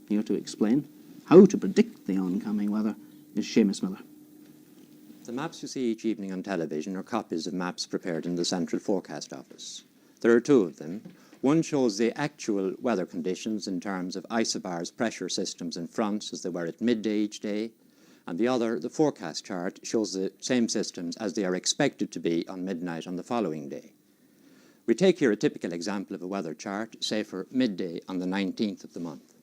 Here to explain how to predict the oncoming weather is Seamus Miller. The maps you see each evening on television are copies of maps prepared in the Central Forecast Office. There are two of them. One shows the actual weather conditions in terms of isobars, pressure systems and fronts as they were at midday each day, and the other, the forecast chart, shows the same systems as they are expected to be on midnight on the following day. We take here a typical example of a weather chart, say for midday on the 19th of the month.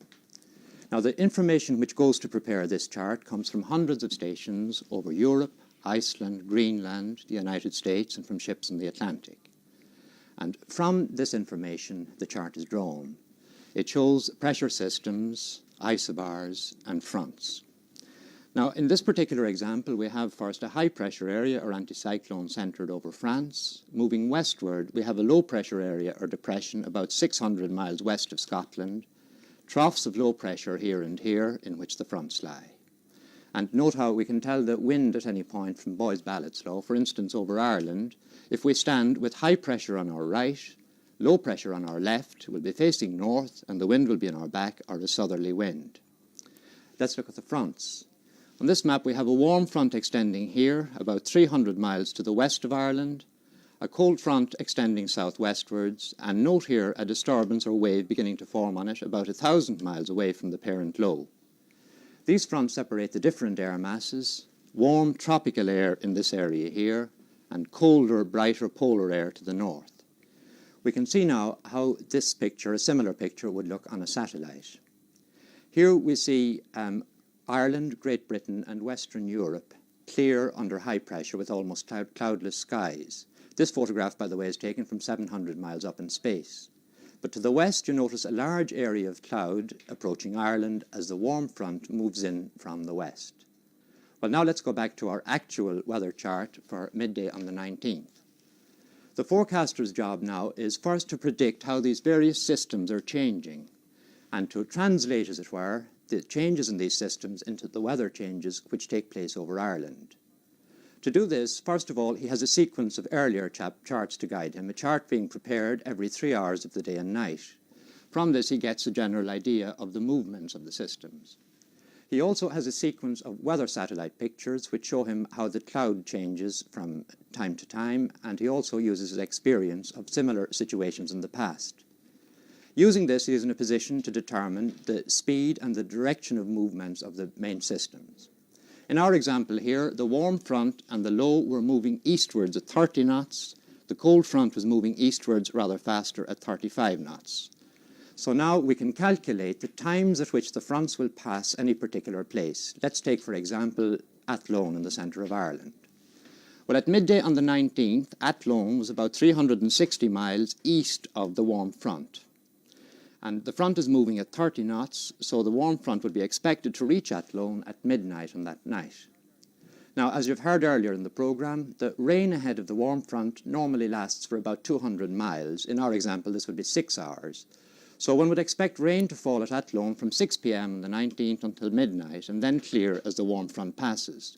Now, the information which goes to prepare this chart comes from hundreds of stations over Europe, Iceland, Greenland, the United States, and from ships in the Atlantic. And from this information, the chart is drawn. It shows pressure systems, isobars, and fronts. Now, in this particular example, we have first a high-pressure area or anticyclone centred over France. Moving westward, we have a low-pressure area or depression about 600 miles west of Scotland, troughs of low pressure here and here in which the fronts lie. And note how we can tell the wind at any point from Boy's Ballots Law. For instance, over Ireland, if we stand with high pressure on our right, low pressure on our left, we'll be facing north and the wind will be in our back or a southerly wind. Let's look at the fronts. On this map we have a warm front extending here about 300 miles to the west of Ireland, a cold front extending southwestwards, and note here a disturbance or wave beginning to form on it about 1,000 miles away from the parent low. These fronts separate the different air masses, warm tropical air in this area here, and colder, brighter polar air to the north. We can see now how this picture, a similar picture, would look on a satellite. Here we see Ireland, Great Britain, and Western Europe clear under high pressure with almost cloudless skies. This photograph, by the way, is taken from 700 miles up in space. But to the west, you notice a large area of cloud approaching Ireland as the warm front moves in from the west. Well, now let's go back to our actual weather chart for midday on the 19th. The forecaster's job now is first to predict how these various systems are changing and to translate, as it were, the changes in these systems into the weather changes which take place over Ireland. To do this, first of all, he has a sequence of earlier charts to guide him, a chart being prepared every 3 hours of the day and night. From this, he gets a general idea of the movements of the systems. He also has a sequence of weather satellite pictures which show him how the cloud changes from time to time, and he also uses his experience of similar situations in the past. Using this, he is in a position to determine the speed and the direction of movements of the main systems. In our example here, the warm front and the low were moving eastwards at 30 knots. The cold front was moving eastwards rather faster at 35 knots. So now we can calculate the times at which the fronts will pass any particular place. Let's take, for example, Athlone in the centre of Ireland. Well, at midday on the 19th, Athlone was about 360 miles east of the warm front. And the front is moving at 30 knots, so the warm front would be expected to reach Athlone at midnight on that night. Now, as you've heard earlier in the programme, the rain ahead of the warm front normally lasts for about 200 miles. In our example, this would be 6 hours. So one would expect rain to fall at Athlone from 6 p.m. on the 19th until midnight, and then clear as the warm front passes.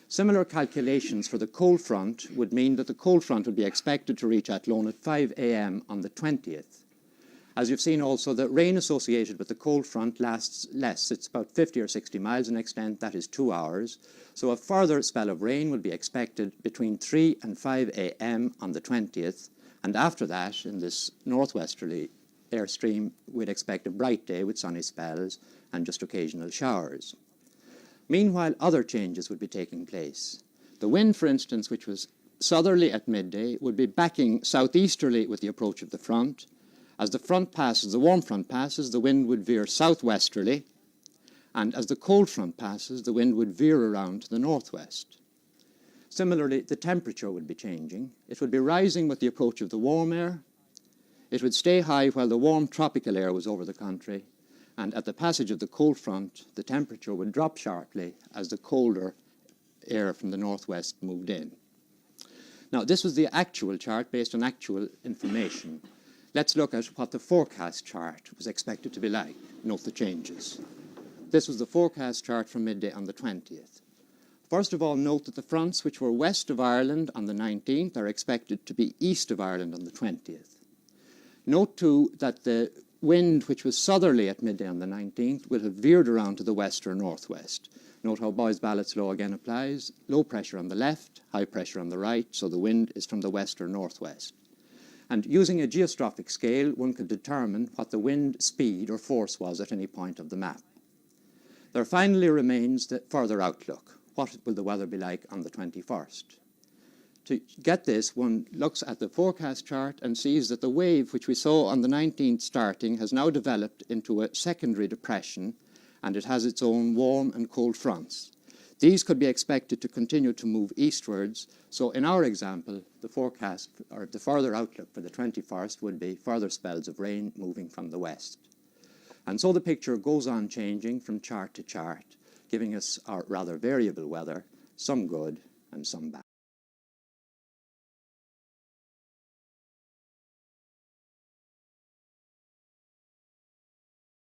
Similar calculations for the cold front would mean that the cold front would be expected to reach Athlone at 5 a.m. on the 20th. As you've seen also, the rain associated with the cold front lasts less. It's about 50 or 60 miles in extent, that is 2 hours. So a further spell of rain will be expected between 3 and 5 a.m. on the 20th. And after that, in this northwesterly airstream, we'd expect a bright day with sunny spells and just occasional showers. Meanwhile, other changes would be taking place. The wind, for instance, which was southerly at midday, would be backing southeasterly with the approach of the front. As the front passes, the warm front passes, the wind would veer southwesterly, and as the cold front passes, the wind would veer around to the northwest. Similarly, the temperature would be changing. It would be rising with the approach of the warm air. It would stay high while the warm tropical air was over the country, and at the passage of the cold front, the temperature would drop sharply as the colder air from the northwest moved in. Now, this was the actual chart based on actual information. Let's look at what the forecast chart was expected to be like. Note the changes. This was the forecast chart from midday on the 20th. First of all, note that the fronts which were west of Ireland on the 19th are expected to be east of Ireland on the 20th. Note too that the wind, which was southerly at midday on the 19th, will have veered around to the west or northwest. Note how Boyce-Ballott's law again applies. Low pressure on the left, high pressure on the right, so the wind is from the west or northwest. And using a geostrophic scale, one could determine what the wind speed or force was at any point of the map. There finally remains the further outlook. What will the weather be like on the 21st? To get this, one looks at the forecast chart and sees that the wave which we saw on the 19th starting has now developed into a secondary depression, and it has its own warm and cold fronts. These could be expected to continue to move eastwards, so in our example, the forecast, or the further outlook for the 21st would be further spells of rain moving from the west. And so the picture goes on changing from chart to chart, giving us our rather variable weather, some good and some bad.